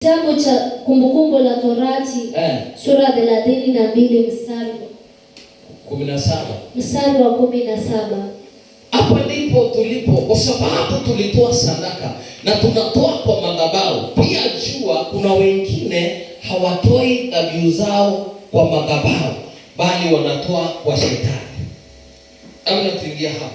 Kitabu cha Kumbukumbu la Torati sura 32 mstari wa 17. Hapa ndipo tulipo, kwa sababu tulitoa sadaka na tunatoa kwa madhabahu. Pia jua kuna wengine hawatoi dhabihu zao kwa madhabahu, bali wanatoa kwa shetani. Amna tuingia hapo.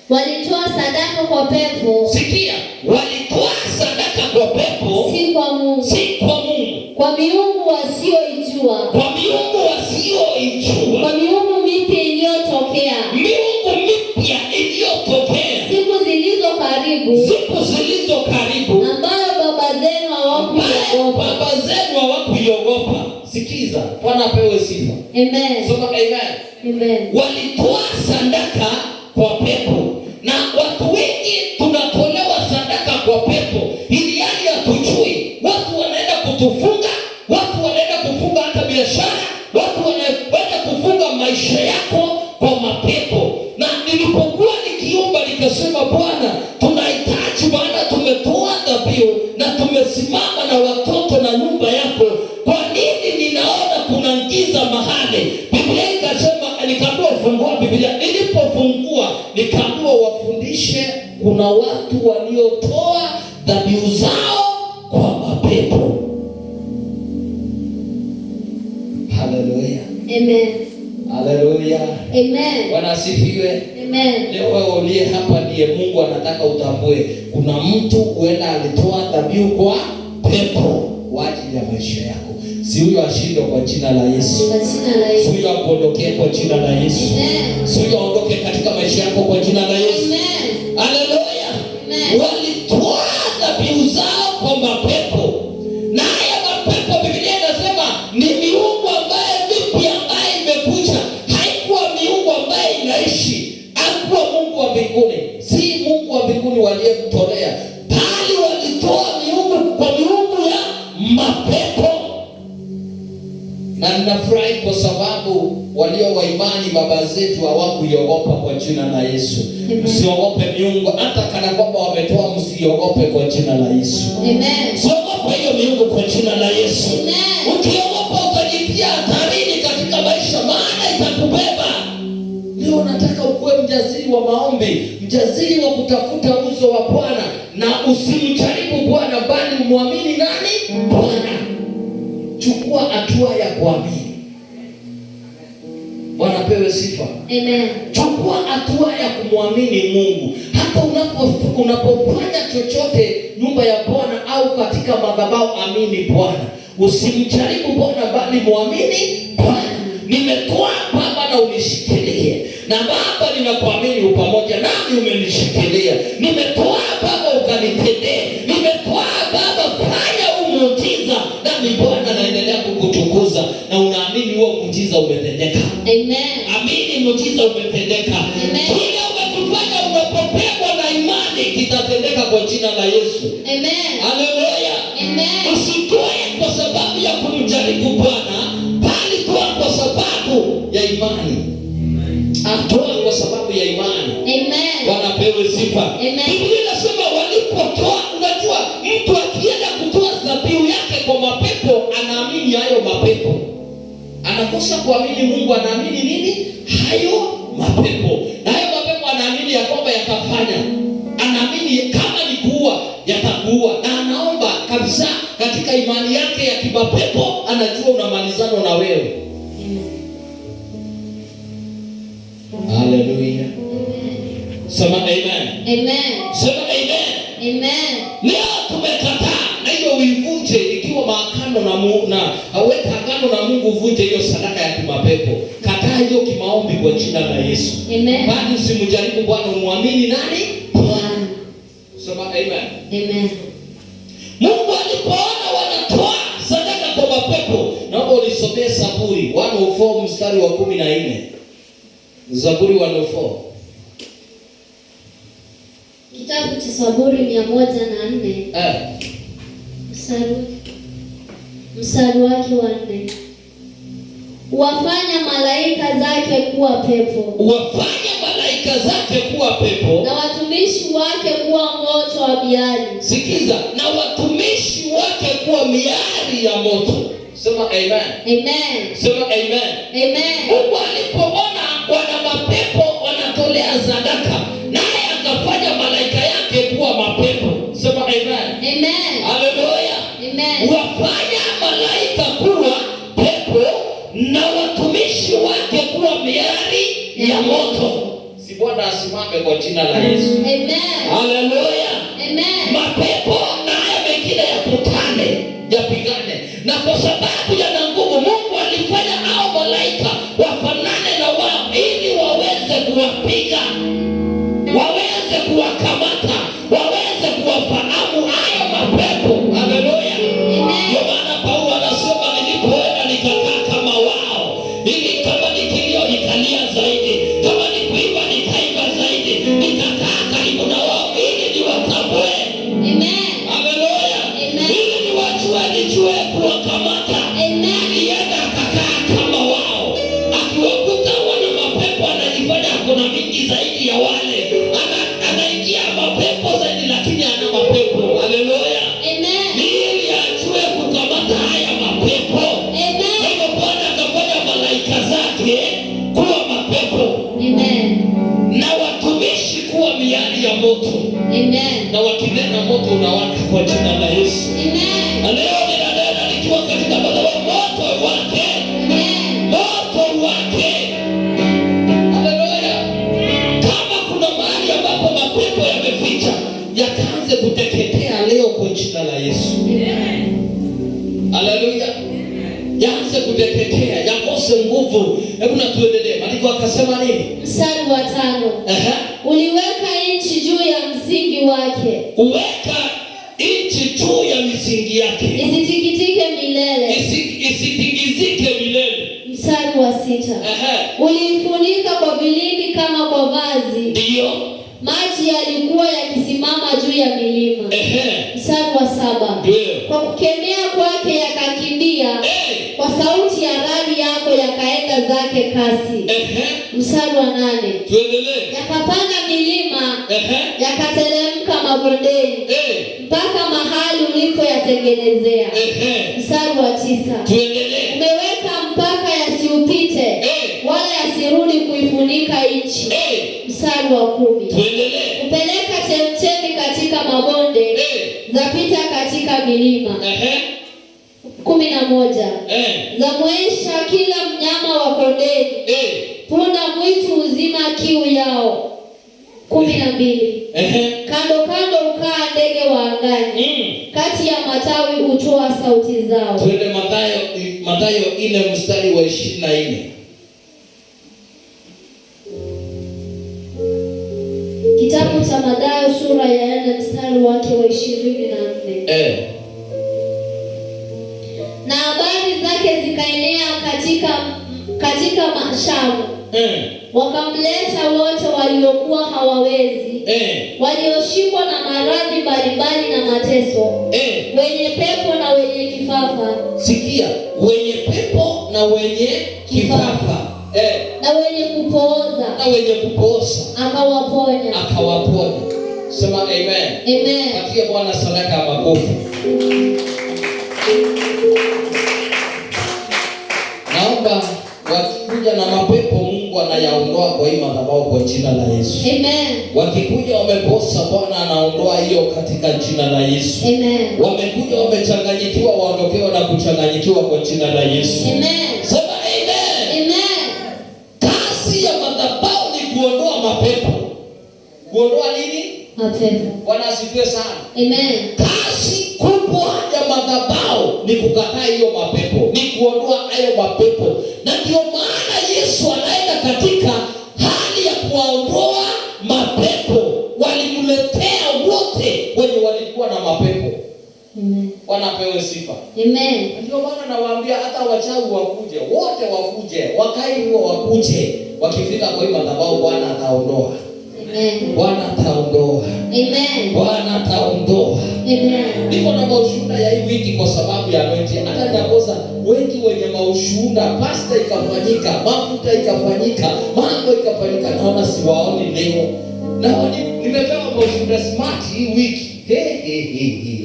Walitoa sadaka kwa pepo. Sikia, walitoa sadaka kwa pepo, si kwa Mungu. Si kwa Mungu. Kwa miungu wasioijua. Kwa miungu wasioijua. Kwa miungu mipya iliyotokea. Miungu mipya iliyotokea. Siku zilizo karibu. Siku zilizo karibu. Ambayo baba zenu hawakuiogopa. Baba zenu hawakuiogopa. Sikiza, Bwana apewe sifa. Amen. Soma amen. Amen. Walitoa sadaka kwa pepo. Na watu wengi tunatolewa sadaka kwa pepo, ili hali hatujui. Watu wanaenda kutufunga, watu wanaenda kufunga hata biashara, watu wanaenda kufunga maisha yako kwa mapepo. Na nilipokuwa nikiomba nikasema, Bwana, tunahitaji, maana tumetoa dhabihu na tumesimama na watoto na nyumba yako. Kwa nini ninaona kuna giza mahali? Biblia ikasema, nikaambiwa fungua Biblia. Nilipofungua nikaambiwa wafundishe, kuna watu waliotoa dhabihu zao kwa mapepo. Haleluya. Amen. Haleluya. Amen. Bwana asifiwe. Amen. Leo wewe uliye hapa ndiye Mungu anataka utambue, kuna mtu huenda alitoa dhabihu kwa pepo kwa ajili ya maisha yako. Si huyo ashindwe kwa jina la Yesu. Kwa jina la Yesu. Si huyo apondokee kwa jina la Yesu. Amen. Si huyo aondoke katika maisha yako kwa jina la Yesu. Amen. Haleluya. Amen. Walitoa dhabihu zao kwa mapepo. Na haya mapepo Biblia inasema ni miungu ambaye mipya ambaye imekuja. Haikuwa miungu ambaye inaishi. Hakuwa Mungu wa mbinguni. Si Mungu wa mbinguni waliyemtolea, bali walitoa miungu kwa miungu ya mapepo. Na ninafurahi kwa sababu walio wa imani baba zetu hawakuiogopa kwa jina la Yesu. Msiogope miungu, hata kana kwamba wametoa, msiogope kwa jina la Yesu. Amen. Siogope hiyo miungu kwa jina la Yesu. Amen. Ukiogopa utajitia hatarini katika maisha, maana itakubeba. Leo nataka ukuwe mjasiri wa maombi, mjasiri wa kutafuta uso wa Bwana, na usimjaribu Bwana bali muamini nani? Bwana. Chukua hatua ya kuamini. Bwana pewe sifa. Amen. Chukua hatua ya kumwamini Mungu. Hata unapofanya chochote nyumba ya Bwana au katika madhabahu, amini Bwana. Usimjaribu Bwana bali muamini Bwana. Nimetoa Baba na unishikilie. Na Baba ninakuamini pamoja nami umenishikilia. Nimetoa Baba ukanitendee. Nimetoa Baba fanya muujiza, nami Bwana naendelea kukutukuza, na unaamini huo muujiza umetendeka. Amen. Amini muujiza umetendeka. Amen. Kile umetufanya unapopegwa na imani kitatendeka kwa jina la Yesu. Amen. Haleluya. Amen. Usitoe kwa sababu ya kumjaribu Bwana, bali toa kwa sababu ya imani. Atoa kwa sababu ya imani. Amen. Bwana pewe sifa. Amen. Biblia inasema walipotoa, unajua mtu akienda kutoa dhabihu yake kwa mapepo, anaamini hayo mapepo. Anakosa kuamini Mungu, anaamini nini? Hayo mapepo. Na hayo mapepo anaamini ya kwamba yatafanya. Anaamini kama ni kuua, yatakuua. Na anaomba kabisa katika imani yake ya kimapepo, anajua unamalizana na wewe. Haleluya. Sema amen. Amen. Sema amen. Amen. Leo tumekataa, na hiyo uivunje ikiwa maagano na Mungu, na aweka agano na Mungu, uvunje hiyo sadaka ya kimapepo. Kataa hiyo kimaombi kwa jina la Yesu. Amen. Bali usimjaribu Bwana, muamini nani? Bwana. Sema amen. Amen. Mungu alipoona wanatoa sadaka kwa mapepo, naomba ulisomee Zaburi 104 mstari wa 14. Zaburi 104. Kitabu cha Zaburi 104. Mstari wake wa 4. Wafanya malaika zake kuwa pepo. Wafanya malaika zake kuwa pepo. Na watumishi wake kuwa moto wa miali. Sikiza, na watumishi wake kuwa miali ya moto. Sema amen. Amen. Sema amen. Amen. Mungu alipoona wana mapepo wanatolea sadaka, naye akafanya malaika yake kuwa mapepo. Sema amen. Amen. Haleluya. Amen. Wafanya malaika kuwa pepo na watumishi wake kuwa miali ya moto. Si Bwana asimame kwa jina la Yesu. Amen. Haleluya. Amen. Mapepo na haya mengine yakutane, yapigane. Na kwa sababu yana nguvu, Mungu alifanya hao malaika wafanane na wao ili waweze kuwapiga, waweze kuwakamata, waweze kuwafahamu haya mapepo. Haleluya. Ndio maana Paulo anasema nilipoenda nikakaa kama wao, ili kama ni kilio nikalia zaidi, kama ni kuimba nikaimba zaidi, nikakaa karibu na wao ili niwatambue. Amen. Haleluya. Ili niwajue, nijue kuwakamata. Alienda akakaa kama wao, akiwakuta wana mapepo anajifanya kuna mingi zaidi ya wale, anaingia mapepo zaidi, lakini ana mapepo. Haleluya. Ili ajue kukamata haya mapepo. Hivyo Bwana akafanya malaika zake kuwa mapepo. Na watumishi kuwa miali ya moto. Na wakinena moto unawaka kwa jina la Yesu. Na leo ninanena nikiwa katika madhabahu moto wake. Moto wake. Haleluya. Kama kuna mahali ambapo mapepo yameficha, yakaanze kuteketea leo kwa jina la Yesu. Haleluya. Yaanze kuteketea, yakose nguvu. Hebu na tuendelee. Maandiko akasema nini? Mstari wa 5. Uliweka nchi juu ya msingi wake. Uweka nchi juu ya misingi yake. Isitikitike milele. Isitingizike milele. Mstari wa 6. Uliifunika kwa vilindi kama kwa vazi. Ndio. Maji yalikuwa yakisimama juu ya milima. Mstari wa 7. Kwa kukemea kwake yakakimbia. Kwa sauti ya radi yako yakaenda zake kasi. Mstari wa 8. Tuendelee. Yakapanda milima. Yakateremka mabondeni. Mpaka mahali ulipoyatengenezea. Mstari wa 9. Tuendelee. Umeweka mpaka yasiupite. Wala yasirudi kuifunika nchi. Mstari wa 10. Tuendelee. Upeleka chemchemi katika mabonde. Zapita katika milima. 11. Zamwesha kila mnyama wa kondeni. Punda mwitu uzima kiu yao. 12. Kando kando ukaa ndege wa angani. Kati ya matawi hutoa sauti zao. Twende Mathayo ile mstari wa 24. Kitabu cha Mathayo sura ya 4 mstari wake wa 24. Na habari zake zikaenea katika mashamu. Wakamleta wote waliokuwa hawawezi, walioshikwa na maradhi mbalimbali na mateso, wenye pepo na wenye kifafa. Sikia, wenye pepo na wenye kifafa. Na wenye kupooza. Na wenye kupooza. Akawaponya. Sema amen. Amen. Patia Bwana sadaka ya makofi. Naomba wakikuja na mapepo Mungu anayaondoa kwa hii madhabahu kwa jina la Yesu. Amen. Wakikuja wamekosa, Bwana anaondoa hiyo katika jina la Yesu. Amen. Wamekuja wamechanganyikiwa, waondokewe na kuchanganyikiwa kwa jina la Yesu. Amen. Sema amen. Amen. Kazi ya madhabahu ni kuondoa mapepo. Kuondoa nini? Mapepo. Bwana asifiwe sana. Amen. Kazi kubwa ya madhabahu ni kukataa hiyo mapepo, ni kuondoa hayo mapepo. Na ndio maana Yesu anaenda katika hali ya kuwaondoa mapepo. Walimletea wote wenye walikuwa na mapepo. Amen. Wanapewa sifa. Amen. Ndio maana nawaambia hata wachawi wakuje, wote wakuje, wakai huo wakuje. Wakifika kwa hii madhabahu Bwana ataondoa. Amen. Bwana ataondoa. Amen. Bwana ataondoa. Amen. Niko na maushuhuda ya hii wiki kwa sababu ya anointing. Hata ndakosa wengi wenye maushuhuda, pasta ikafanyika, mafuta ikafanyika, mambo ikafanyika, naona siwaoni leo. Na nimepewa maushuhuda smart hii wiki.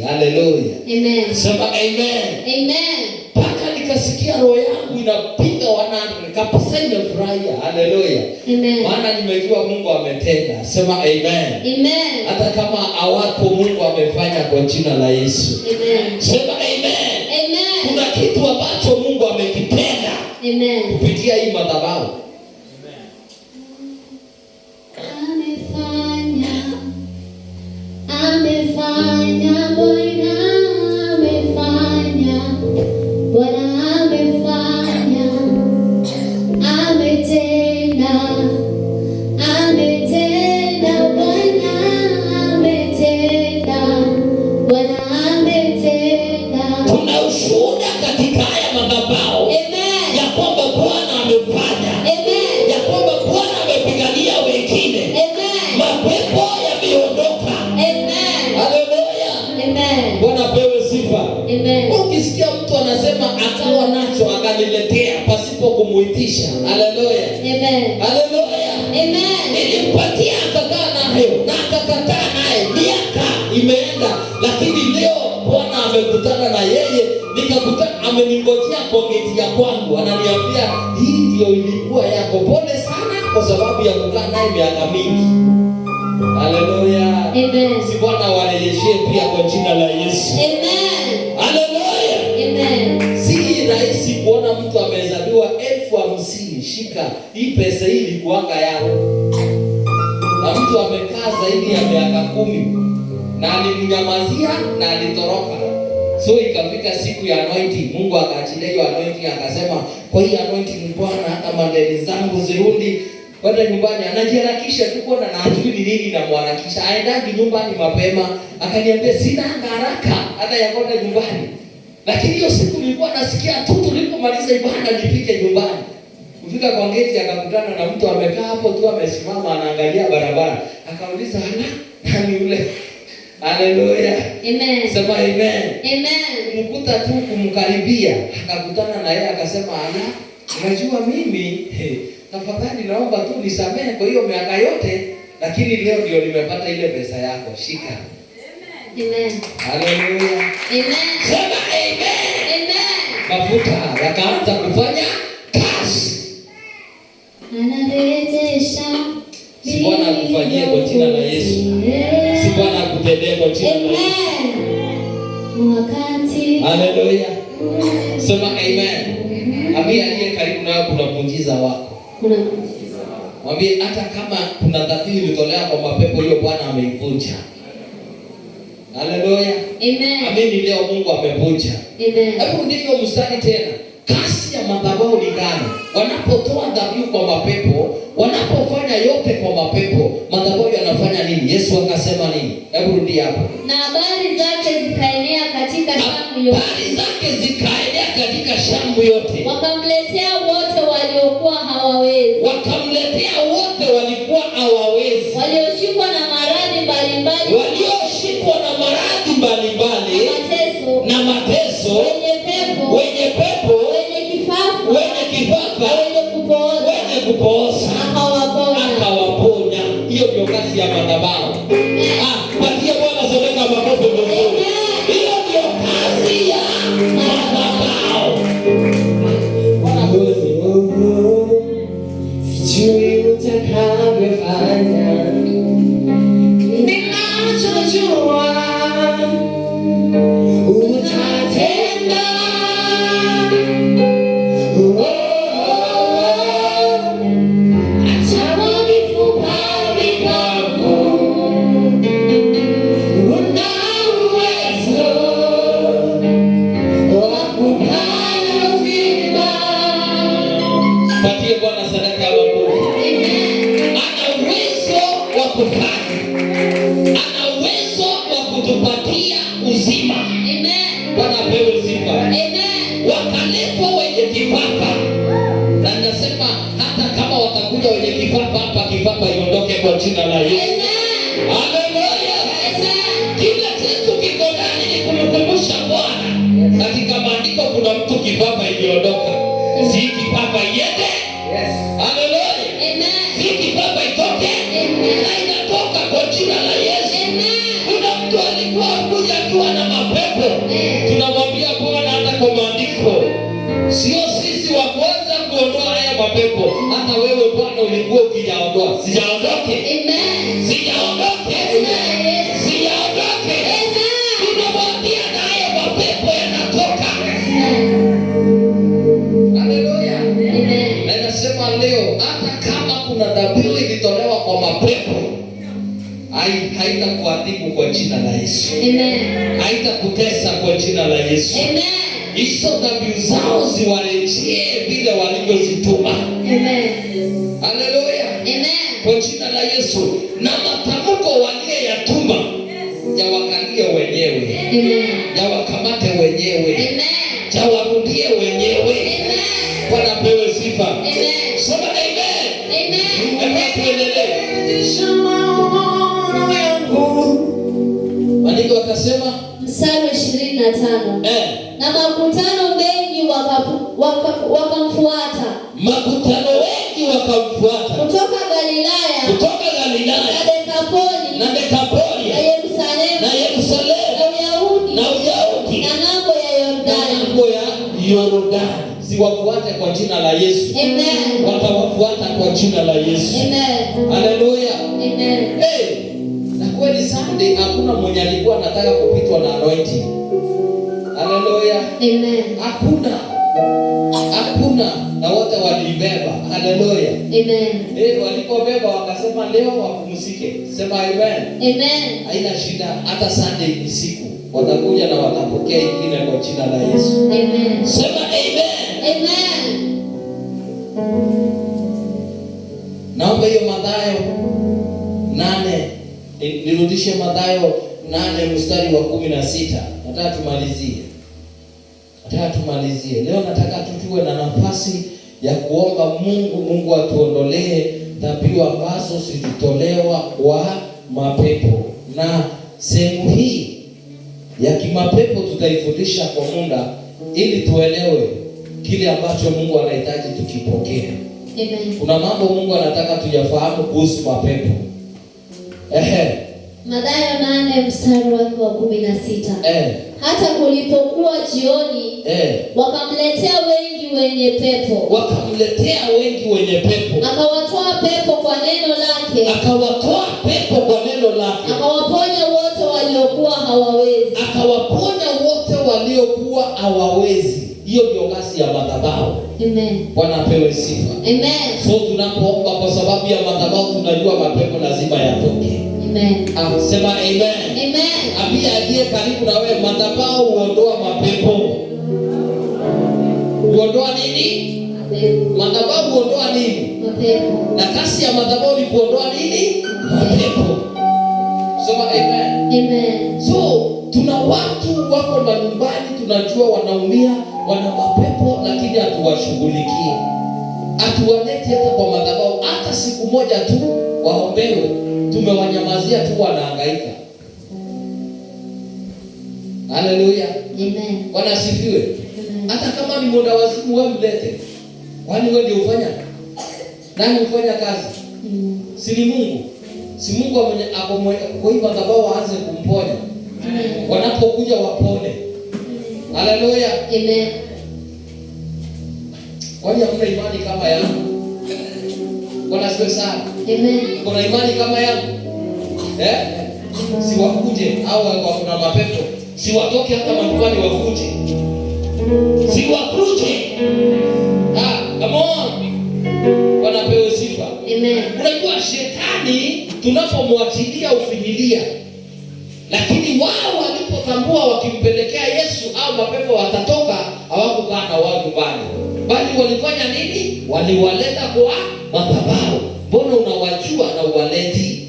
Haleluya. Amen. Sema amen. Amen. Paka nikasikia roho yangu inapiga 100 kabisa, imefurahia. Haleluya. Amen. Maana nimejua Mungu ametenda. Sema amen. Amen. Hata kama hawako, Mungu amefanya kwa jina la Yesu. Amen. Sema amen. Amen. Kuna kitu ambacho Mungu amekitenda. Amen. Kupitia hii madhabahu. Amefanya Bwana amefanya, ametenda Bwana ametenda. Tuna ushuhuda katika haya madhabahu ya kwamba Bwana amefanya, ya kwamba Bwana amepigania wengine, mapepo yameondoka. Haleluya. Bwana pewe sifa. Ukisikia mtu anasema akawa nacho akaniletea pasipo kumuitisha. Haleluya. Haleluya. Nilimpatia akakaa nayo na akakataa naye, miaka imeenda, lakini leo Bwana amekutana na yeye, nikakutana, ameningojea kwa geti ya kwangu, ananiambia hii ndio ilikuwa yako, pole sana kwa sababu ya kukaa naye miaka mingi. Haleluya. Si Bwana warejeshie pia kwa jina la Yesu. Haleluya. Si rahisi kuona mtu amezaliwa 50,000, shika hii pesa hii ilikuanga yako, na mtu amekaa zaidi ya miaka 10 na alimnyamazia na alitoroka. So ikafika siku ya anointing, Mungu akaachilia hiyo anointing, akasema kwa hii anointing Bwana, hata madeni zangu zirudi. Kwenda nyumbani anajiharakisha tu, kuona na ajui ni nini na mharakisha, aendangi nyumbani mapema. Akaniambia sina haraka hata ya kwenda nyumbani, lakini hiyo siku nilikuwa nasikia tu, tulipomaliza ibada nifike nyumbani. Kufika kwa geti akakutana na mtu amekaa hapo tu, amesimama anaangalia barabara. Akauliza nani yule? Haleluya. Sema amen. Mkuta tu kumkaribia, akakutana na yeye akasema, unajua mimi tafadhali naomba tu nisamehe kwa hiyo miaka yote, lakini leo ndio nimepata ile pesa yako, shika. Haleluya. Sema amen. Mafuta yakaanza kufanya kazi. Anarejesha. Si Bwana akufanyie kwa jina la Yesu. Si Bwana akutendee kwa jina la Yesu. Haleluya. Sema amen. Ambia aliye karibu nawe kuna muujiza wako. Mwambie hata kama kuna dhabihu ilitolewa kwa mapepo, hiyo Bwana ameivunja. Haleluya. Amini leo Mungu amevunja. Hebu ndio mstari tena. Kasi ya madhabahu ni gani? Wanapotoa dhabihu kwa mapepo, wanapofanya yote kwa mapepo, madhabahu yanafanya nini? Yesu akasema nini? Hebu rudi hapo. Na habari zake zikaenea katika Shamu yote. Habari zake zikaenea katika Shamu yote. Wakamletea wote waliokuwa hawawezi. Wakamletea wote walikuwa hawawezi. Walioshikwa na maradhi mbalimbali. Walioshikwa na maradhi mbalimbali. Na mateso. Wenye pepo. Wenye kifafa. Wenye kupooza. Akawaponya. Hiyo ndio kazi ya madhabahu. Patia Bwana sadaka makofi mazuri. Hiyo ndio kazi ya madhabahu. Sijui utakavyofanya, ninachojua utatenda. Acha mifupa mikavu, una uwezo wa kupanda milima. Patie Bwana sadaka ya makofi. Ana uwezo wa kufanya, ana uwezo wa kutupatia uzima. Bwana apewe sifa. Wakaletwa wenye kifafa, na nasema hata kama watakuja wenye kifafa hapa, kifafa iondoke kwa jina la Yesu. Haleluya. Kila kitu kiko ndani ni kumkumbusha Bwana. Katika maandiko kuna mtu kifafa iliondoka, si kifafa iende. Haleluya. Si kifafa itoke, na inatoka kwa jina la Yesu. Kuna mtu alikuwa pepo. Hata wewe Bwana ulikuwa ukijaondoa. Sijaondoke. Amen. Sijaondoke. Amen. Sijaondoke. Amen. Tunamwambia naye mapepo yanatoka. Haleluya. Amen. Na nasema leo hata kama kuna dhabihu ilitolewa kwa mapepo, haitakuadhibu kwa jina la Yesu. Amen. Haitakutesa kwa jina la Yesu. Amen. Hizo dhabihu zao ziwarejee vile walivyozituma. Amen. Haleluya. Amen. Kwa jina la Yesu. Na matamko waliyeyatuma yawakalie wenyewe. Amen. Yawakamate wenyewe. Amen. Yawarudie wenyewe. Amen. Bwana pewe sifa. Amen. Sema amen. Amen. Amen. Tuendelee. Maandiko wakasema mstari 25. Na makutano mengi wakamfuata. Makutano wengi wakamfuata. Kutoka Galilaya. Na Dekapoli. Na Yerusalemu. Na Uyahudi. Na ng'ambo ya Yordani. Siwafuate kwa jina la Yesu. Amen. Watawafuata kwa jina la Yesu. Amen. Haleluya. Amen. Na kweli Sunday hakuna mwenye alikuwa anataka kupitwa na anointing. Haleluya. Amen. Hakuna. Na wote walibeba. Haleluya. Amen. Walipobeba wakasema leo wapumzike. Sema amen. Amen. Haina shida, hata Sunday ni siku. Watakuja na watapokea ingine kwa jina la Yesu. Amen. Sema amen. Amen. Naomba hiyo Mathayo 8, nirudishe Mathayo 8 mstari wa 16. Nataka tumalizie. Leo nataka tuwe na nafasi ya kuomba Mungu atuondolee dhabihu ambazo zilitolewa kwa mapepo. Na sehemu hii ya kimapepo tutaifundisha kwa muda ili tuelewe kile ambacho Mungu anahitaji tukipokea. Amen. Kuna mambo Mungu anataka tuyafahamu kuhusu mapepo. Mathayo 8 mstari wa 16. Hata kulipokuwa jioni, wakamletea wengi wenye pepo. Akawatoa pepo kwa neno lake. Akawaponya wote waliokuwa hawawezi. Hiyo ndio kazi ya madhabahu. Amen. Bwana apewe sifa. Amen. So tunapoomba kwa sababu ya madhabahu tunajua mapepo lazima yatoke. Amen. Sema amen. Amen. Ambia aliye karibu na wewe, madhabahu huondoa mapepo. Huondoa nini? Madhabahu huondoa nini? Mapepo. Na kazi ya madhabahu ni kuondoa nini? Mapepo. Sema amen. Amen. So tuna watu wako nyumbani, tunajua wanaumia, wana mapepo, lakini hatuwashughulikie. Hatuwaleti hata kwa madhabahu, hata siku moja tu waombewe. Tumewanyamazia tu, wanahangaika. Haleluya. Amen. Bwana asifiwe. Hata kama ni mwenda wazimu wewe mlete. Kwani wewe ndio ufanya? Nani ufanya kazi? Si ni Mungu. Si Mungu kwa hivyo madhabahu aanze kumponya. Wanapokuja wapone. Haleluya. Amen. Kwani hamna imani kama yangu? Bwana asifiwe sana. Amen. Kuna imani kama yangu? Si wakuje au kuna mapepo. Si watoke hata manyumbani wakuje. Si wakuje. Come on. Bwana apewe sifa. Amen. Unajua shetani tunapomwachilia ufinyilia. Lakini wao walipotambua wakimpelekea Yesu au mapepo watatoka, hawakukaa na wao nyumbani. Bali walifanya nini? Waliwaleta kwa madhabahu. Mbona unawajua na uwaleti?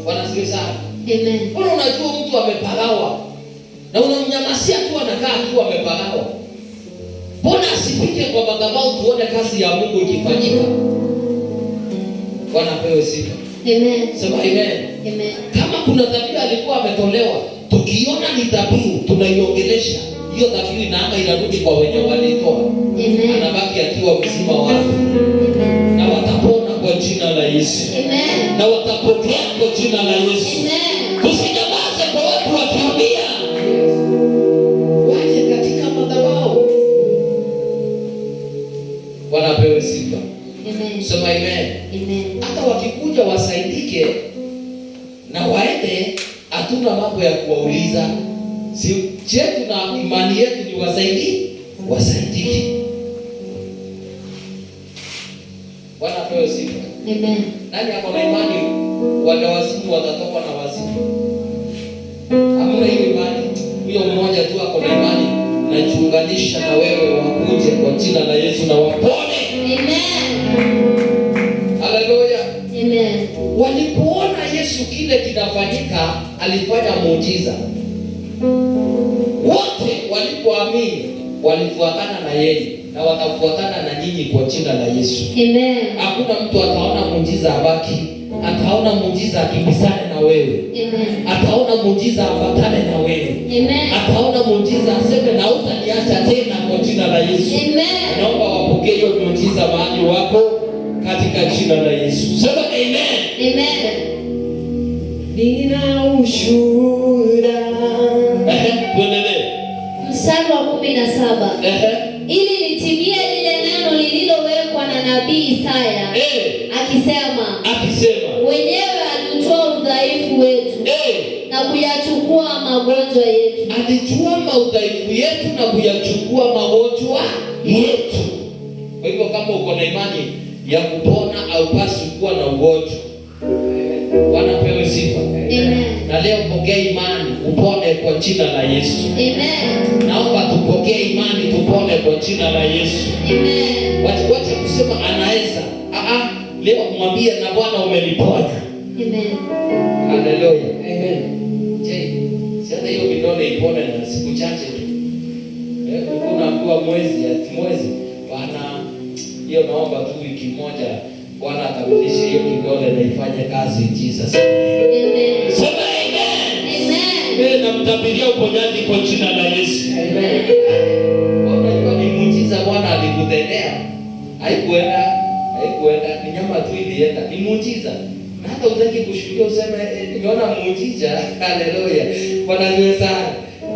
Bwana asifiwe sana. Amen. Mbona unajua mtu amepagawa na unamnyamasia tu anakaa tu amepagawa? Mbona asipite kwa madhabahu tuone kazi ya Mungu ikifanyika? Bwana apewe sifa. Amen. Sema amen. Amen. Kama kuna dhabihu alikuwa ametolewa, tukiona ni dhabihu tunaiongelesha. Hiyo dhabihu inaanga inarudi kwa wenye walitoa. Amen. Anabaki akiwa mzima wa afya. Na watapona kwa jina la Yesu. Amen. Na watapokea kwa jina la Yesu. Amen. Tusinyamaze kwa watu wakiumia. Waje katika madhabahu. mambo ya kuwauliza. Si chetu na imani yetu ni wasaidiki. Bwana apewe sifa. Amen. Nani ako na imani wadawazimu watatoka na wazimu? Hamna hiyo imani. Huyo mmoja tu ako na imani, najiunganisha na wewe wakuje kwa jina la Yesu na wapone. Amen. Haleluya. Amen. Walipoona Yesu kile kinafanyika, alifanya muujiza. Wote walipoamini walifuatana na yeye na watafuatana na nyinyi kwa jina la Yesu. Amen. Hakuna mtu ataona muujiza abaki. Ataona muujiza akimbizane na wewe. Amen. Ataona muujiza ambatane na wewe. Amen. Ataona muujiza aseme na utaniacha tena kwa jina la Yesu. Amen. Naomba wapokee hiyo muujiza mahali wako katika jina la Yesu. Sema amen. Amen. Nina ushuhuda. Tuendelee. Mstari wa 17. Ili litimie lile neno lililowekwa na nabii Isaya. Akisema mwenyewe alitoa udhaifu wetu na kuyachukua magonjwa yetu. Alichukua udhaifu yetu na kuyachukua magonjwa yetu. Kwa hivyo kama uko na imani ya kupona au basi kuwa na ugonjwa. Bwana pewe sifa. Amen. Na leo pokea imani upone kwa jina la Yesu. Amen. Naomba tupokee imani tupone kwa jina la Yesu. Amen. Wacha kusema anaweza. Leo mwambie na Bwana umeniponya. Amen. Haleluya. Amen. Je, sasa hiyo vidole ipone na siku chache tu. Unaambiwa mwezi Bwana, hiyo naomba tu wiki moja Bwana akamilishe hiyo kidole na ifanye kazi Jesus. Amen. Sema amen. Amen. Namtabiria uponyaji kwa jina la Yesu. Amen. Unajua ni muujiza Bwana alikutendea. Haikuenda ni nyama tu ilienda. Ni muujiza. Na hata utaki kushuhudia useme nimeona muujiza. Haleluya. Bwana ndiye sana.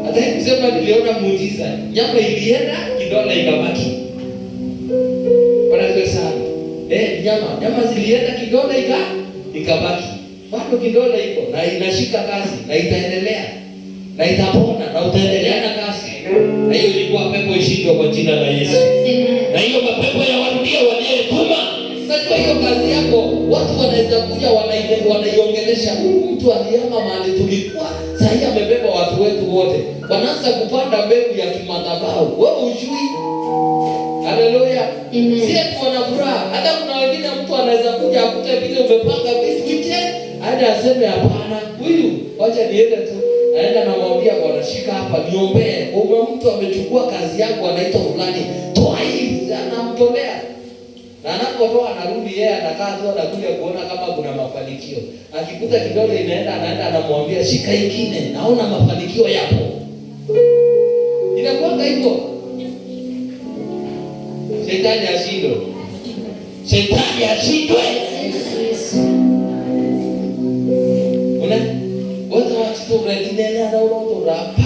Hata kusema niliona muujiza. Nyama ilienda, kidole ikabaki. Bwana ndiye sana. Nyama zilienda, kidole ikabaki. Bado kidole iko na inashika kazi na itaendelea. Na itapona na utaendelea na kazi. Na hiyo ilikuwa pepo ishindwe kwa jina la Yesu. Na hiyo mapepo ya warudia waliyetuma. Sasa hiyo kazi yako watu wanaweza kuja wanaiongelesha. Mtu aliyama mahali tulikuwa, sasa amebeba watu wetu wote. Wanaanza kupanda mbegu ya kimadhabahu. Wewe ujui. Haleluya. Sisi tunafuraha. Hata kuna wengine mtu anaweza kuja akute vile umepanga vitu vite, aende aseme hapana. Huyu wacha niende tu. Aenda namwambia Bwana shika hapa niombee. Mtu amechukua kazi yangu anaitwa fulani. Toa hii anamtolea. Na anapotoa anarudi yeye anakaa tu anakuja kuona kama kuna mafanikio. Akikuta kidole anaenda anamwambia shika ingine. Naona mafanikio yapo. Inakuwa hivyo. Shetani ashindwe. Shetani ashindwe. Watu wachituretinena na urotorapa.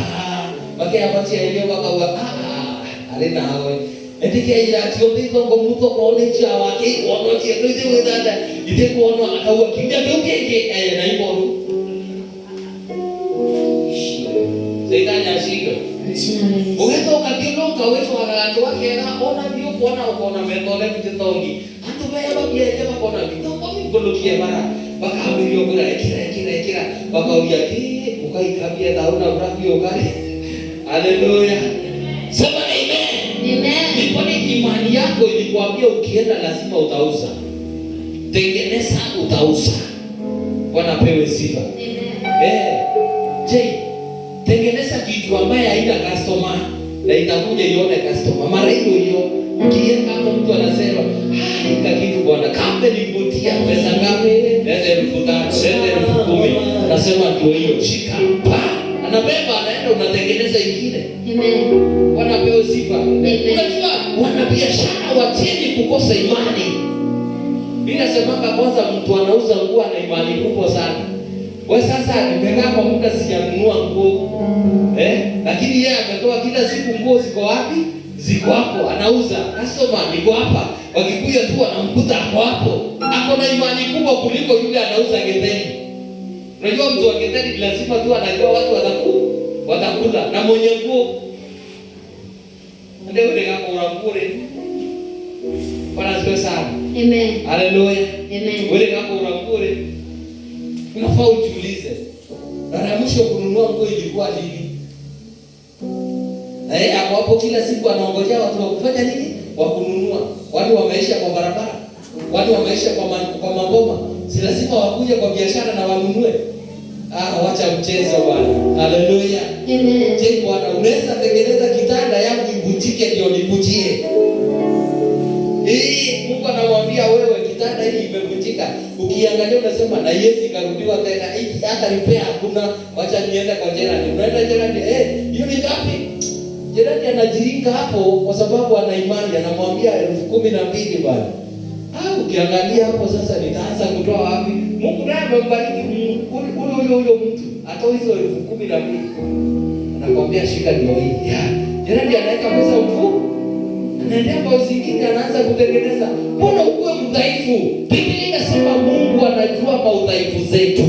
Baki apatia ile wakawa alina hawe. Etike ila atiothito ngomuto kolecha wake wono chieto wetata ite kono akawa kinga kyoke na iboru. Shetani ashindwe. Uketoka kioka wetu wakaanza wakena ona ndio kuona metole kitetongi. Hata baya babiye bakona bitongo ngolokia bara. Bakabirio kura kira bakauya ukaikabia tauna brabi ukari. Haleluya. Sema amen. Amen. Kwani imani yako ilikwambia ukienda lazima utauza. Tengeneza utauza. Bwana pewe sifa. Amen. Tengeneza kitu ambaye haina customer na itakuja ione customer. Mara hiyo ukienda kama mtu anasema, "Hika kitu bwana, kambe nivutia pesa ngapi?" Nende 10,000, nasema ndio hiyo shika. Anabeba anaenda unatengeneza ingine. Amen. Wanapewa sifa. Unajua wanabiashara wacheni kukosa imani. Mimi nasemanga kwanza mtu anauza nguo na imani kubwa sana. Wewe sasa nimekaa kwa muda sijanunua nguo. Lakini yeye ametoa kila siku nguo ziko wapi? Ziko hapo anauza. Customer niko hapa. Wakikuja tu wanamkuta hapo. Ako na imani kubwa kuliko yule anauza getheni. Unajua mtu wa Gethsemane lazima tu anajua watu watakula na mwenye nguo ndio ile hapo urangure. Bwana asifiwe sana. Amen. Haleluya. Amen. Wewe hapo urangure. Unafaa ujiulize. Mara ya mwisho kununua nguo ilikuwa lini? Hapo kila siku anaongojea watu wa kufanya nini? Wa kununua. Watu wameisha kwa barabara. Watu wameisha kwa maboma. Si lazima wakuje kwa biashara na wanunue. Wacha mchezo bwana. Haleluya. Amen. Je, Bwana unaweza tengeneza kitanda yangu ivunjike ndio nikujie? Mungu anamwambia wewe kitanda hii imevunjika. Ukiangalia unasema na Yesu karudiwa tena. Hata repair hakuna. Wacha niende kwa jirani. Unaenda jirani, hiyo ni ngapi? Jirani anajiringa hapo kwa sababu ana imani, anamwambia 12,000 bwana. Ukiangalia hapo sasa nitaanza kutoa wapi? Mungu naye amembariki huyo mtu. Hata hizo 12,000 anakuambia shika ndio hii. Jirani anaweka pesa mfuko. Anaendea kwa zingine anaanza kutengeneza. Mbona uwe mdhaifu? Biblia inasema Mungu anajua maudhaifu zetu.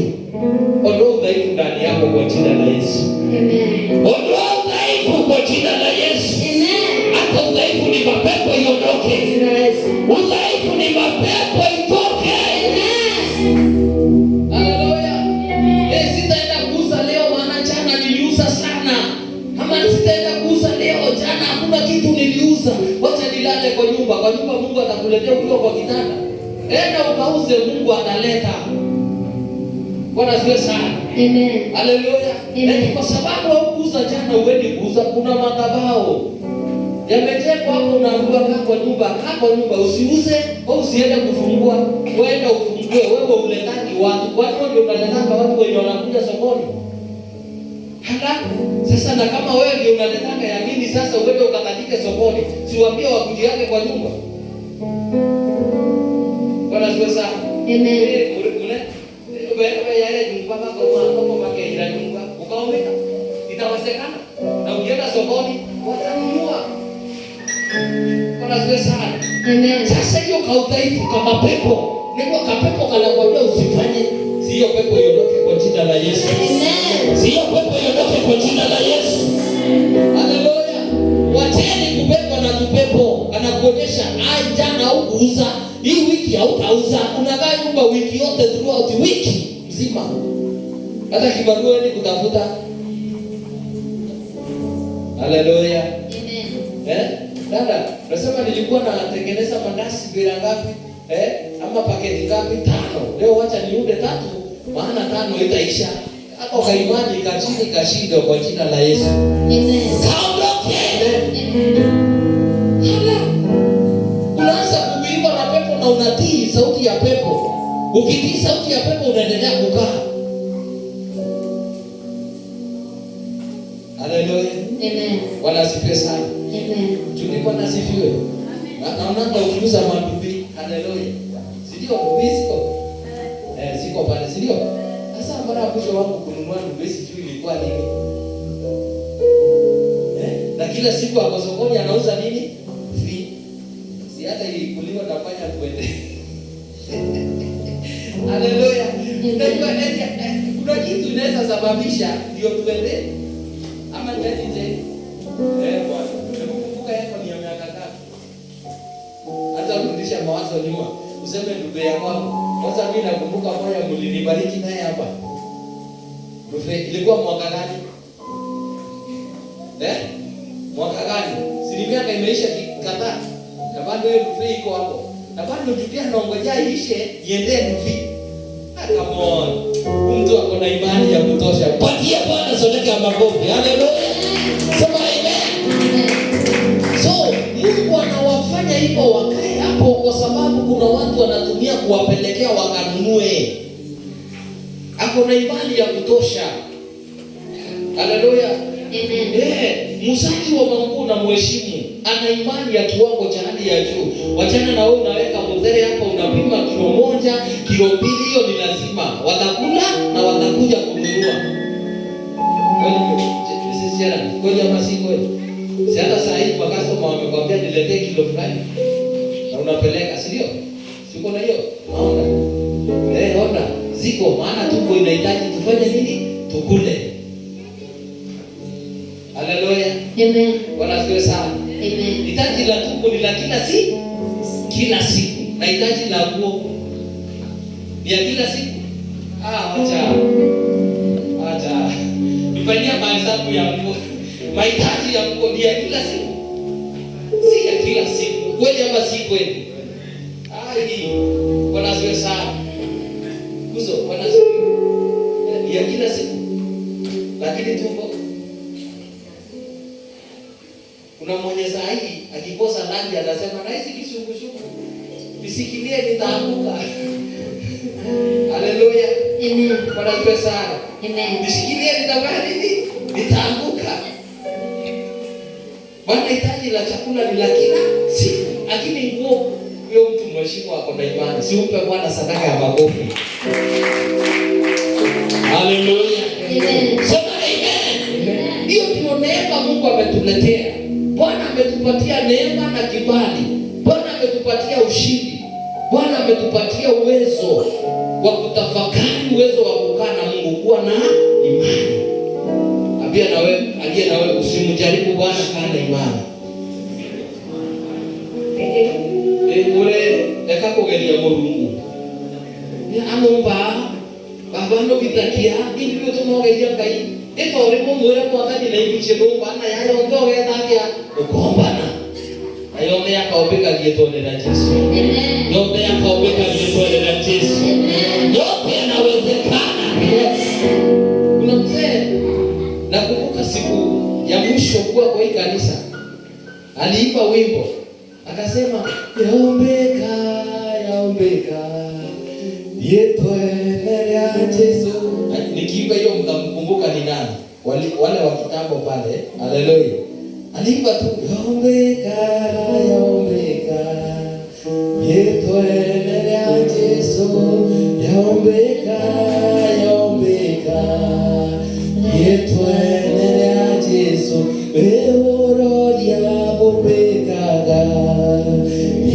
Ondoa udhaifu ndani yako kwa jina la Yesu. Amen. Ondoa udhaifu kwa jina la Yesu. Amen. Hata udhaifu ni mapepo iondoke. Udhaifu ni mapepo itoke. Amen. Haleluya. Sitaenda kuuza leo maana jana niliuza sana. Ama sitaenda kuuza leo jana hakuna kitu niliuza. Wacha nilale kwa nyumba. Kwa nyumba Mungu atakuletea ukiwa kwa kitanda. Enda ukauze, Mungu ataleta. Bwana asifiwe sana. Amen. Haleluya. Amen. Kwa sababu haukuuza jana uende kuuza, kuna madhabahu yamejengwa hapo, unaambiwa kaa kwa nyumba, usiuze au usiende kufungua, wewe ufungue. Wewe uletaki watu, watu ndio unaletaka watu wenye wanakuja sokoni. Sasa na kama wewe ndio unaletaka ya nini sasa uende ukakatike sokoni? Siwaambie wakuje yake kwa nyumba. Bwana asifiwe sana. Amen. Wewe yale nyumba kama makeira nyumba ukaomeka itawezekana, na ukienda sokoni watanunua. Bwana asifiwe sana. Amen. Sasa hiyo kaudhaifu kama pepo ndio kapepo kanakwambia usifanye, sio pepo iondoke kwa jina la Yesu. Amen. Sio pepo iondoke kwa jina la Yesu. Haleluya. Wacheni kubebwa na kupepo, anakuonyesha jana haukuuza, hii wiki hautauza, unakaa nyumba wiki yote, throughout wiki mzima. Hata kibarua ni kutafuta. Haleluya. Amen. Dada, nasema nilikuwa natengeneza mandazi bila ngapi? Ama paketi ngapi? 5. Leo wacha niunde 3, maana 5 itaisha. Hata kwa imani kachini kashinda kwa jina la Yesu. Amen. Kaondoke. Unaanza kuiba na pepo na unatii sauti ya pepo. Ukitii sauti ya pepo unaendelea kukaa. Haleluya. Amen. Bwana asifiwe sana. Amen. Tulikuwa nasifiwe. Amen. Naona ukiuza mandubi. Haleluya. Sio bisiko. Siko pale, sio? Sasa mara mwisho wangu kununua ndubi sijui ilikuwa nini. Na kila siku hapo sokoni anauza nini? Free. Si hata ilikuliwa na panya kwende. Haleluya. Kuna kitu inaweza sababisha ndio tuende. Ama nje. Bwana. Kumbuka yako ni ya miaka ngapi? Hata urudisha mawazo nyuma. Useme ndugu yako. Kwanza mimi nakumbuka moja mlinibariki naye hapa. Rufe ilikuwa mwaka gani? Mwaka gani? Si miaka imeisha kadhaa. Na bado hiyo rufe iko hapo. Na bado tukia naongojea ishe iende rufe. Come on. Mtu ako na imani ya kutosha. Patia Bwana soleka makofi. Haleluya. Sema amen. So, Mungu anawafanya hivyo wakae hapo kwa sababu kuna watu wanatumia kuwapelekea wakanunue. Ako na imani ya kutosha. Haleluya. Amen. Msaji wa Mungu na mheshimu. Ana imani ya kiwango cha hali ya juu. Wachana na wewe unaweka mzere hapa unapima kilo 1, kilo 2, hiyo ni lazima. Watakula na watakuja kununua. Ngoja basi ngoja. Si hata saa hii kwa customer wamekwambia niletee kilo fulani. Na unapeleka, si ndio? Siko na hiyo. Honda. Honda. Ziko mzigo, maana tumbo inahitaji tufanye nini? Tukule. Haleluya. Amen. Bwana asifiwe sana. Amen. Hitaji la tumbo ni la kila siku. Na hitaji la nguo ni ya kila siku. Acha. Nifanyia mahesabu ya nguo. Mahitaji ya nguo ni ya kila siku. Si ya kila siku. Kweli ama si kweli? Bwana asifiwe sana. Kuzo, Bwana asifiwe. Ni ya kila siku. Lakini tumbo, kuna mwenye sahihi akikosa rangi atasema na hizi kisukushuku nisikilie nitaanguka. Haleluya. Amen. Bwana asifiwe sana. Amen. Nisikilie nitafanya nini? Nitaanguka. Bwana hitaji la chakula ni la kila siku. Lakini nguo, huyo mtu mheshimu ako na imani. Si umpe Bwana sadaka ya makofi. Haleluya. Amen. Sema amen. Hiyo ndio neema Mungu ametuletea. Bwana ametupatia neema na kibali. Bwana ametupatia ushindi. Bwana ametupatia uwezo wa kutafakari, uwezo wa kukaa na Mungu, kuwa na imani. Ambia na wewe, aliye na wewe, usimjaribu Bwana, kaa na imani. Ule eka kugeria Mungu. Ni anomba babano bitakia ili tumogeria Ngai. Ito urimo mwere mwathani na ibiche Mungu ana yayo ndo gethakia ukombana. Ayombe yakaombeka lietone na Yesu. Amen. Yombe yakaombeka lietone na Yesu. Amen. Yote yanawezekana. Yes. Kuna mzee nakumbuka siku ya mwisho kuwa kwa hii kanisa aliimba wimbo akasema yaombeka lietone ya Yesu. Nikiimba hiyo mtamkumbuka ni nani? Wale wa kitambo pale. Haleluya. Aliimba tu yaombeka yetoendelea Yesu, yaombeka yetoendelea Yesu, eorodia bombekaga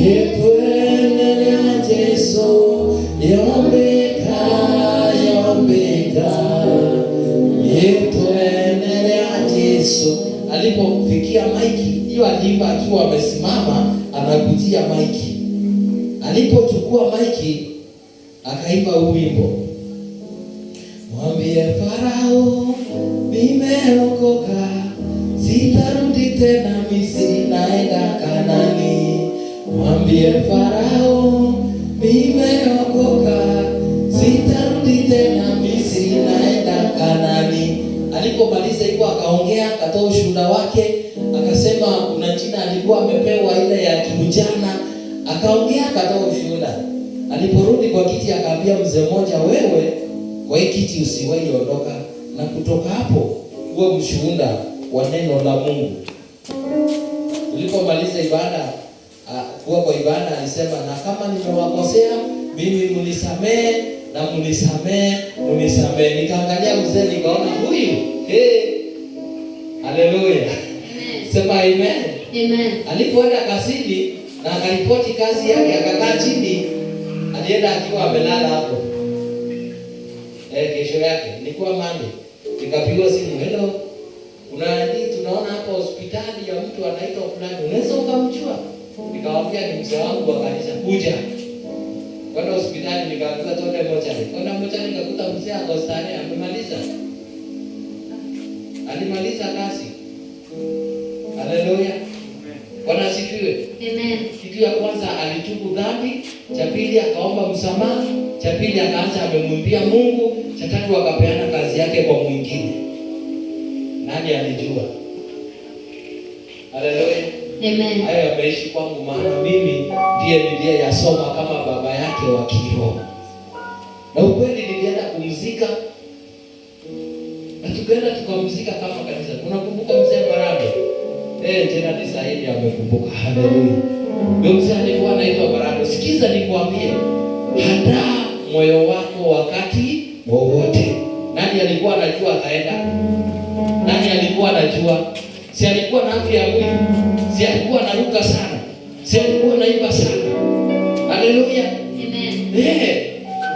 yetoendelea Yesu, yaombeka yetoendelea Yesu. Alipofikia maiki hiyo aliimba akiwa amesimama anakujia maiki. Alipochukua maiki akaimba wimbo, mwambie Farao nimeokoka, sitarudi tena Misri, naenda Kanani. Mwambie Farao nimeokoka, sitarudi tena Misri, naenda Kanani. Alipomaliza hivyo akaongea, akatoa ushuhuda wake, akasema kuna jina alikuwa amepewa ile ya kiujana, akaongea akatoa ushuhuda. Aliporudi kwa kiti akaambia mzee mmoja, wewe kwa hii kiti usiwahi ondoka, na kutoka hapo uwe mshuhuda wa neno la Mungu. Tulipomaliza ibada, kuwa kwa ibada alisema, na kama nimewakosea mimi munisamee na munisamee. Nikaangalia mzee nikaona huyu, haleluya. Sema amen. Amen. Alipoenda kazini na akaripoti kazi yake, akakaa chini, alienda akiwa amelala hapo. Kesho yake nilikuwa Monday, nikapiga simu, hello, tunaona hapa hospitali ya mtu anaitwa fulani, unaweza ukamjua? Nikamwambia ni mzee wangu wa kanisa, kuja. Kwenda hospitali nikaambiwa toke mochari. Kwenda mochari nikakuta mzee ako hospitali amemaliza. Alimaliza kazi. Haleluya. Bwana asifiwe. Amen. Kitu ya kwanza alitubu dhambi, cha pili akaomba msamaha, cha pili akaanza amemwimbia Mungu, cha tatu akapeana kazi yake kwa mwingine. Nani alijua? Haleluya. Amen. Hayo yameishi kwangu, maana mimi ndiye niliyeyasoma kama baba yake wa kiroho. Na ukweli nilienda kumzika, na tukaenda tukamzika kama kanisa. Unakumbuka mzee Barado? Tena ni sahihi amekumbuka. Haleluya. Ndio mzee alikuwa anaitwa Barado. Sikiza nikwambie, hadaa moyo wako wakati wowote. Nani alikuwa anajua ataenda? Nani alikuwa anajua? Si alikuwa na afya ya mwili? Si alikuwa anaruka sana? Si alikuwa anaimba sana? Haleluya. Amen.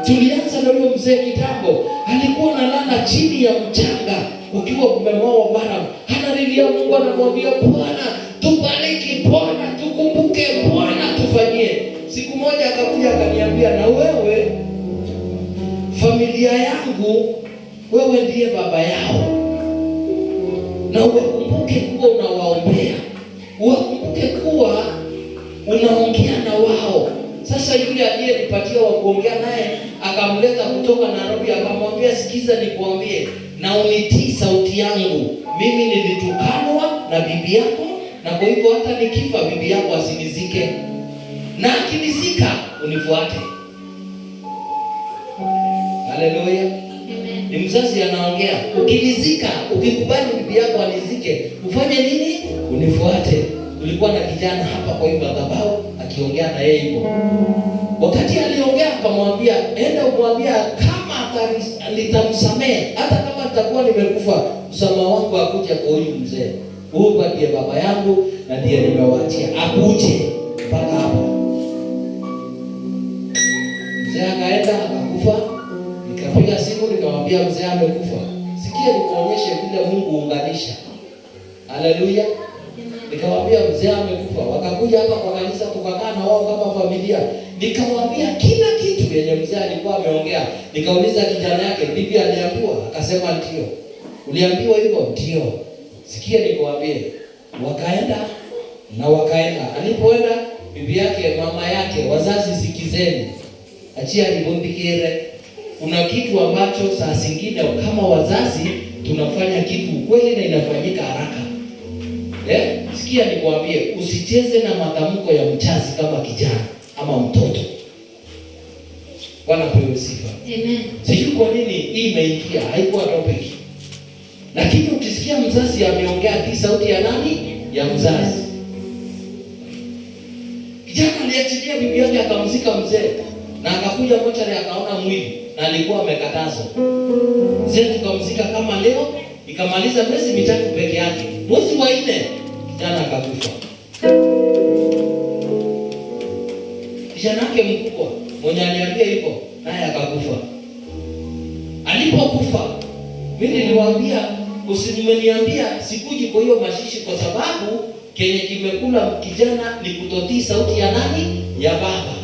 Tulianza na huyo mzee mzee kitambo alikuwa analala chini ya mchanga ukiwa kumeng'oa mara. Analilia Mungu, anamwambia Bwana tubariki, Bwana tukumbuke, Bwana tufanyie. Siku moja akakuja akaniambia, na wewe familia yangu, wewe ndiye baba yao, na uwakumbuke kuwa unawaombea, uwakumbuke kuwa unaongea na wao. Sasa yule aliyenipatia wa kuongea naye akamleta kutoka Nairobi, akamwambia, sikiza nikuambie na unitii sauti yangu. Mimi nilitukanwa na bibi yako, na kwa hivyo hata nikifa bibi yako asinizike, na akinizika unifuate. Haleluya. Ni mzazi anaongea. Ukinizika, ukikubali bibi yako anizike, ufanye nini? Unifuate. Kulikuwa na kijana hapa kwa hiyo madhabahu akiongea na yeye hivyo. Wakati aliongea akamwambia, enda umwambia kama nitamsamehe, hata kama nitakuwa nimekufa, msamaha wangu akuja kwa huyu mzee. Huyu ndiye baba yangu na ndiye nimewaachia, akuje mpaka hapa. Mzee akaenda akakufa. Nikapiga simu nikamwambia mzee amekufa. Sikia nikuonyeshe vile Mungu huunganisha. Haleluya. Nikamwambia mzee amekufa. Wakakuja hapa kwa kanisa tukakaa na wao kama familia. Nikamwambia kila kitu yenye mzee alikuwa ameongea. Nikauliza kijana yake, bibi aliambiwa? Akasema ndio. Uliambiwa hivyo? Ndio. Sikia nikwambie. Wakaenda. Alipoenda bibi yake, mama yake, wazazi sikizeni. Achia nibondikere. Kuna kitu ambacho saa zingine kama wazazi tunafanya kitu kweli na inafanyika haraka. Sikia nikwambie, usicheze na matamko ya mchazi kama kijana ama mtoto. Bwana pewe sifa. Amen. Sijui kwa nini hii imeingia, haikuwa topic. Lakini ukisikia mzazi ameongea, hii sauti ya nani? Ya mzazi. Kijana aliachilia bibi yake akamzika mzee, na akakuja mochari akaona mwili na alikuwa amekatazwa. Mzee tukamzika kama leo, ikamaliza miezi 3 peke yake. Mwezi wa 4 kijana akakufa. Kijana yake mkubwa mwenye aliambia hivyo naye akakufa. Alipokufa mimi niliwaambia, usimeniambia sikuji kwa hiyo mashishi, kwa sababu kenye kimekula kijana ni kutotii sauti ya nani? Ya baba.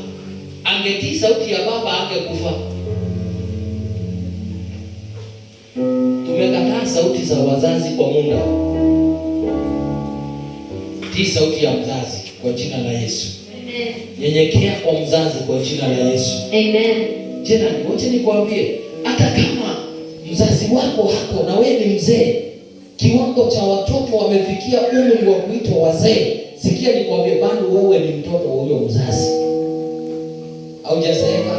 Angetii sauti ya baba angekufa. Tumekataa sauti za wazazi kwa muda. Tii sauti ya mzazi kwa jina la Yesu. Amen. Nyenyekea kwa mzazi kwa jina la Yesu. Amen. Jirani, wacha nikwambie, hata kama mzazi wako hako na wewe ni mzee, kiwango cha watoto wamefikia umri wa kuitwa wazee, sikia nikwambie, bado wewe ni mtoto wa huyo mzazi. Haujazeeka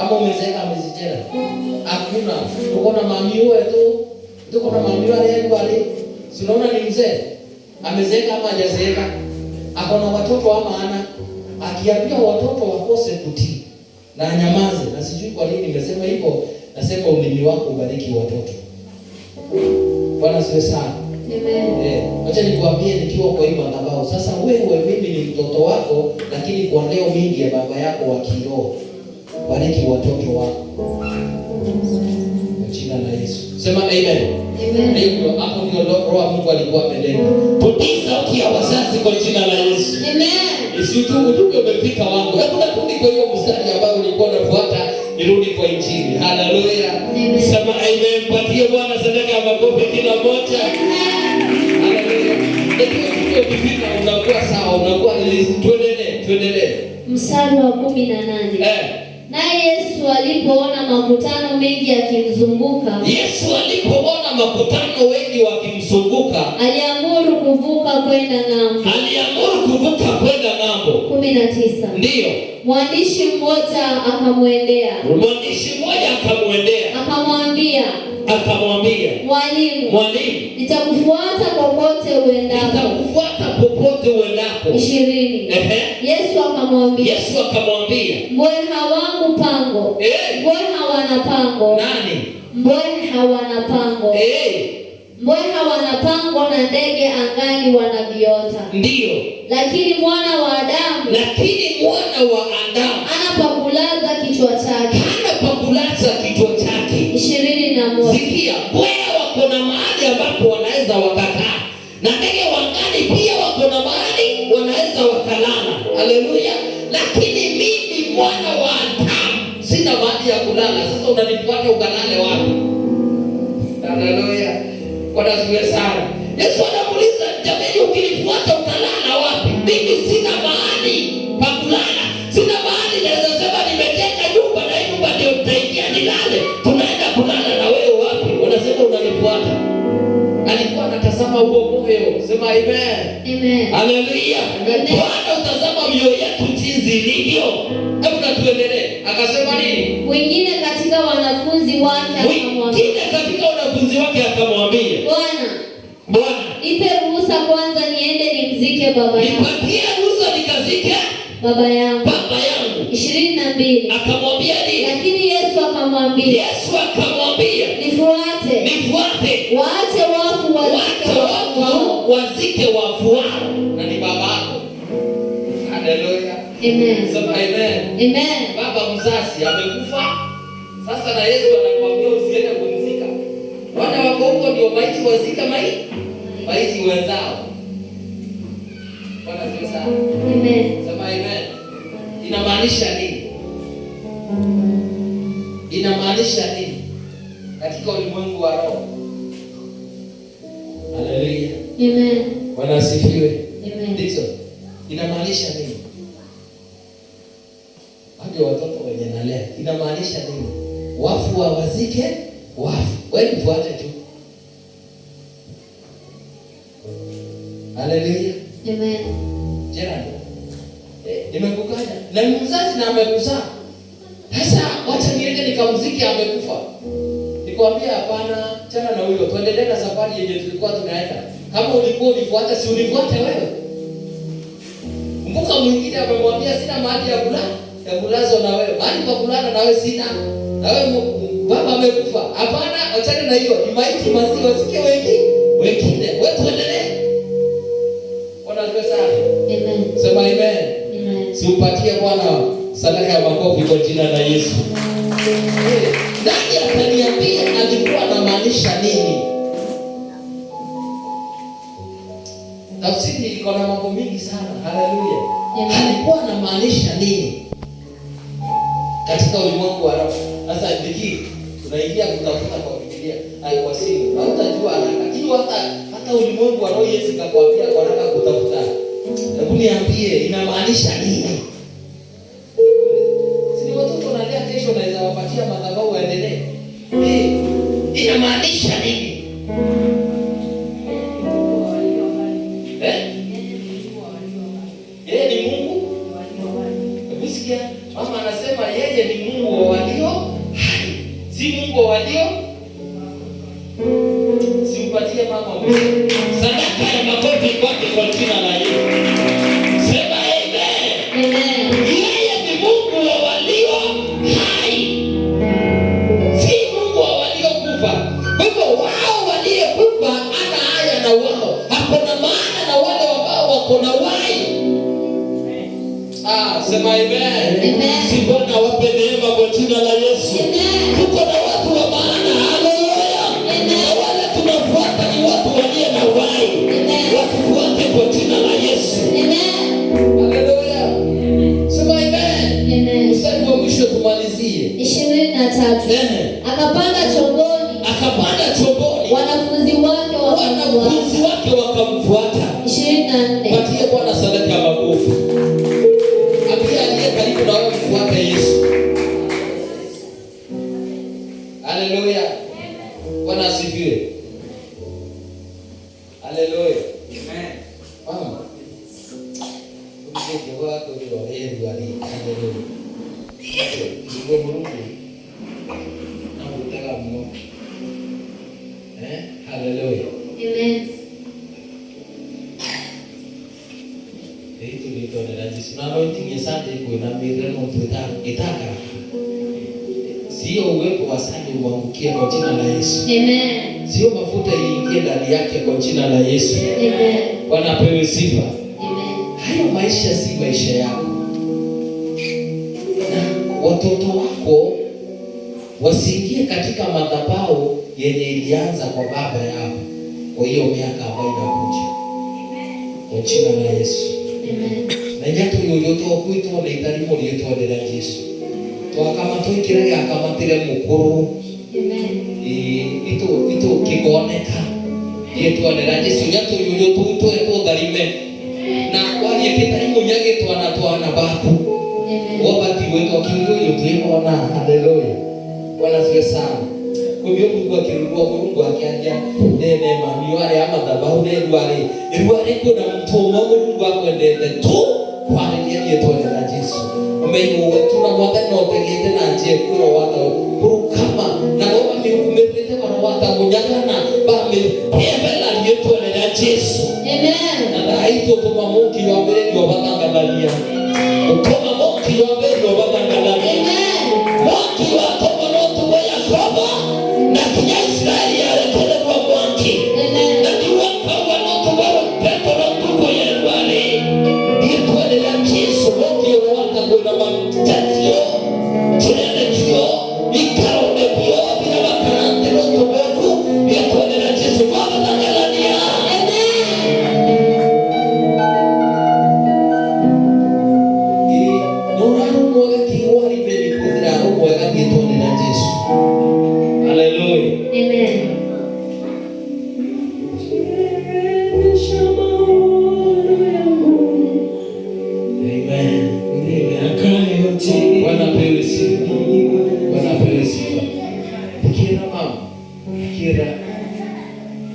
ama umezeeka amezijera? Hakuna. Tuko na mami wetu, tuko na mami wale wale. Unaona ni mzee. Amezeeka ama hajazeeka? Ako na watoto ama hana? Akiambia watoto wakose kutii na nyamaze, na sijui kwa nini nimesema hivyo, nasema ulimi wako ubariki watoto. Bwana siwe sana. Amen. Acha nikwambie nikiwa kwa hii madhabahu. Sasa wewe, mimi ni mtoto wako, lakini kwa leo mimi ndiye baba yako wa kiroho. Bariki watoto wako. Kwa jina la Yesu. Sema amen. Amen. Ndio hapo ndio roho Mungu alikuwa ameleta. Tutii sauti ya wazazi kwa jina la Yesu. Amen. Isiutubu tu umefika wangu. Hebu narudi kwa hiyo mstari ambao nilikuwa nafuata, nirudi kwa injili. Haleluya. Sema amen. Patie Bwana sadaka ya makofi kila mmoja. Haleluya. Ndio ukifika unakuwa sawa, unakuwa tuendelee. Mstari wa 18. Naye Yesu alipoona makutano mengi yakimzunguka, aliamuru kuvuka kwenda ng'ambo. 19. Ndio. Mwandishi mmoja akamwendea. Akamwambia, Mwalimu, nitakufuata popote uendapo. 20. Yesu akamwambia, mbweha wangu pango. Mbweha wana pango. Nani? Mbweha wana pango. Mbweha wana pango na ndege angani wana viota. Ndio. Lakini mwana wa Adamu anapakulaza kichwa chake. wanaweza wakakaa, na ndege wangani pia wako na mahali wanaweza wakalala. Haleluya! Lakini mimi mwana wa Adamu sina mahali ya kulala. Sasa unanifuata ukalale wapi? Haleluya! Bwana asifiwe sana. Yesu anamuuliza, jamani, ukinifuata utalala wapi? Mimi sina mahali pa kulala, sina mahali naweza sema nimejenga nyumba na hii nyumba ndio nitaingia nilale. Tunaenda kulala na wewe wapi? Unasema unanifuata. Alikuwa anatazama huo moyo. Sema amen. Amen. Haleluya. Bwana utazama mioyo yetu jinsi ilivyo. Hebu natuendelee. Akasema nini? Mwingine katika wanafunzi wake akamwambia, Bwana, nipe ruhusa kwanza niende nimzike baba yangu. Nipatie ruhusa nikazike baba yangu. 22. Akamwambia nini? Lakini Yesu akamwambia, nifuate. Waache wafu wazike wafu wao, na ni babako. Haleluya. Amen. Sema amen. Amen. Baba mzazi amekufa. Sasa na Yesu anakuambia usiende kumzika. Wana wako huko ndio maiti wazika maiti wenzao. Bwana asifiwe. Amen. Sema amen. Inamaanisha nini? Inamaanisha nini katika ulimwengu wa roho? Haleluya. Amen. Bwana asifiwe. Amen. Ndiyo. Inamaanisha nini? Hadi watoto wenye nalea. Inamaanisha nini? Wafu wazike wafu. Wewe mfuate tu. Haleluya. Amen. Jirani. Nimekukanya. Na mzazi na amekuzaa. Sasa wacha niende nikamzike amekufa. Nikwambia hapana, chana na huyo. Tuendelee na safari yenye tulikuwa tunaenda. Kama ulikuwa unifuata, si unifuate wewe. Kumbuka mwingine amemwambia sina mahali ya kulazwa na wewe. Mahali pa kulala na wewe sina. Na wewe baba amekufa. Hapana, achana na hiyo. Ni maiti maziwa wazike wengine. Wewe tuendelee. Bwana asifiwe sana. Amen. Sema amen. Amen. Siupatie Bwana sadaka ya makofi kwa jina la Yesu. Nani ataniambia alikuwa anamaanisha nini? Tafsiri iko na mambo mingi sana. Haleluya. Alikuwa anamaanisha nini katika ulimwengu wa roho? Sasa ndiki tunaingia kutafuta kwa Biblia, kwa simu. Hautajua haraka. Lakini hata ulimwengu wa roho Yesu kakwambia kwa haraka kutafuta. Hebu niambie inamaanisha nini? Si watoto wanalea kesho naweza wapatia madhabahu waendelee. Inamaanisha nini? Yeye ni Mungu. Umesikia? Mama anasema yeye ni Mungu wa walio hai. Si Mungu wa walio. Simpatie mama mmoja. Sadaka ya makofi kwake kwa jina la Yesu. Sema amen. Amen. Yeye ni Mungu wa walio hai. Si Mungu wa walio kufa. Kwa hivyo wao waliokufa ana haya na wao. Hakuna maana na wale ambao wako na uhai. Sema amen. Si Bwana wape neema kwa jina la Yesu. Tuko na watu wa maana. Haleluya. Na wale tunafuata ni watu walio na uhai. Watufuate kwa jina la Yesu. Haleluya. Sema amen. Mstari wa mwisho tumalizie. 23. Akapanda chomboni. Wanafunzi wake wakamfuata. 24. Patie Bwana sadaka ya makofi. Aliye karibu na wewe mfuate Yesu. Haleluya. Bwana asifiwe. Haleluya. Amen. Mama. Mke wako ndio yeye ali. Haleluya. Ndio Mungu. Na utaka Mungu. Haleluya. Amen. Itu dito na Jesus. Na anointing ya Sunday ko na miremo itaka. Sio uwepo wa Sunday uangukie kwa jina la Yesu. Amen. Sio mafuta iingie ndani yake kwa jina la Yesu. Amen. Bwana apewe sifa. Amen. Hayo maisha si maisha yako. Na watoto wako wasiingie katika madhabahu yenye ilianza kwa baba yao. kwa hiyo miaka ambayo inakuja. Kwa jina la Yesu. Na nyato yoyote okuitwa na itarimo lietwa la Yesu. Twakama twikire akamatire mukuru. Ito kigoneka. Lietwa la Yesu nyato yoyote uitwa dharime. Na kwa yekitarimo nyage twana baku. Wabati wetu kinyo yote wana haleluya. Bwana siwe sana. Kwa hiyo Mungu akirudua Mungu akianja nene mami wale ama dhabahu ne duare kuna mtumo Mungu akwendete tu kwa ajili yetu na Yesu. Mungu wetu na mwaka no tegete na nje kuro wata kuru kama na roho umepete kwa wata munyakana ba mepela yetu na Yesu. Amen. Na haito tuma Mungu yobere yobatangalalia. Tuma Mungu yobere yobatangalalia. Amen. Mungu wako moto wa Yakobo na kinya Israeli arekele kwa mwanki. Amen. Na kiwaka wanoto wa Petro tuko yerwale. Yetu ala Yesu Mungu waka kuna mamtatio. Tunene kio ikarone kio bila makarante loto wetu. Yetu ala Yesu Baba tangalania.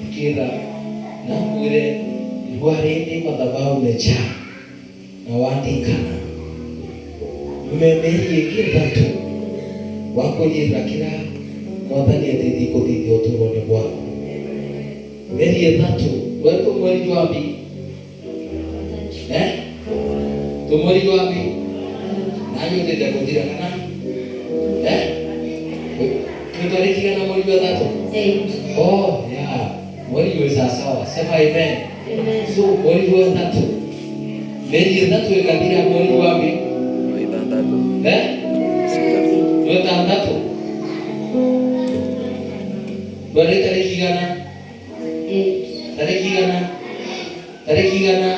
Fikira na mwire iwarende madhabahu mecha na wandikana mmemeri yegitatu wako yethakira mwathani atithiko thithio turone bwako meri yethatu wetu mweri wapi tumweri wapi nanyo ndenda kuthira kana tutariki na mweri wa tatu oh yeah mweri wa sawa sema amen. So mweri wa tatu meri ya tatu ikathira mweri wapi mweri tatu mweri tariki gana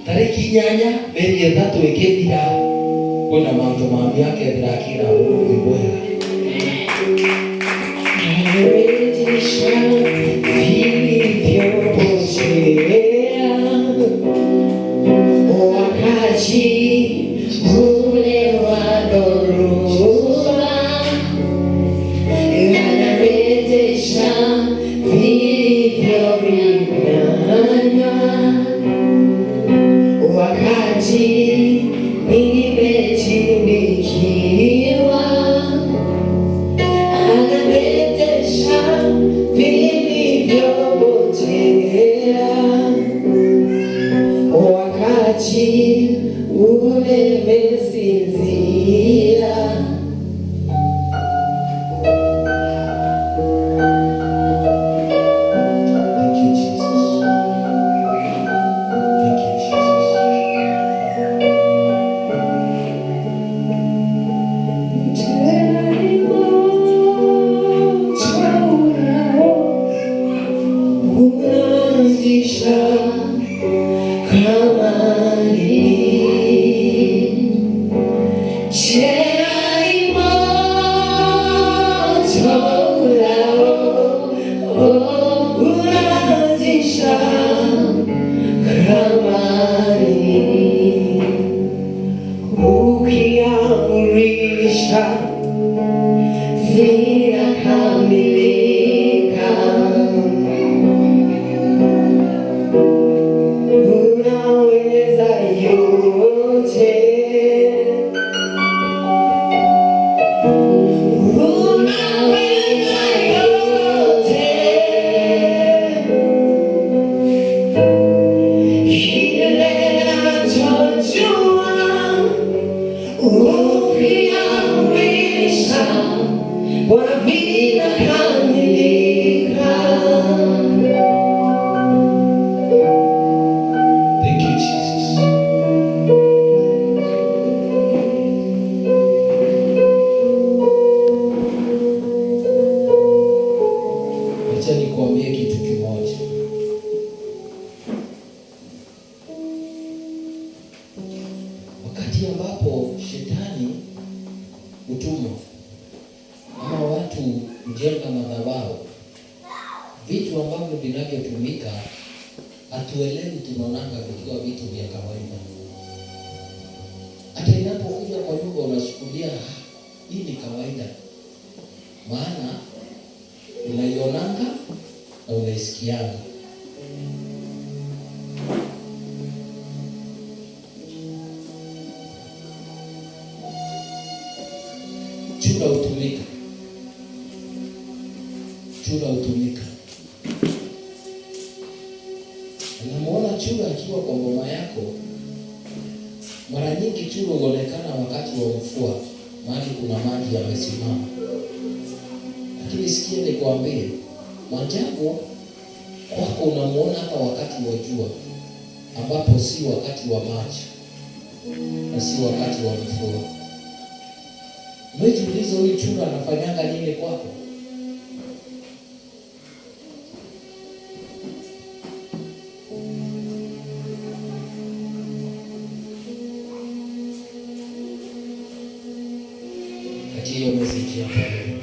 tariki nyanya meri ya tatu ikethira kuna mambo mami yake ndakira ubwega Acha nikwambie kitu kimoja. hatuelewi, tunaonanga vikiwa vitu vya kawaida. Hata inapokuja kwa nyumba unashukulia hii ni kawaida, maana unaionanga na unaisikianga. Chura hutumika. Unamuona chura akiwa kwa ngoma yako. Mara nyingi chura huonekana wakati wa mvua, mahali kuna maji yamesimama. Lakini sikia nikwambie, maajabu kwako unamuona hata wakati wa jua, ambapo si wakati wa maji na si wakati wa mvua. Umejiuliza huyu chura anafanyanga nini kwako? Hiyo message hapa.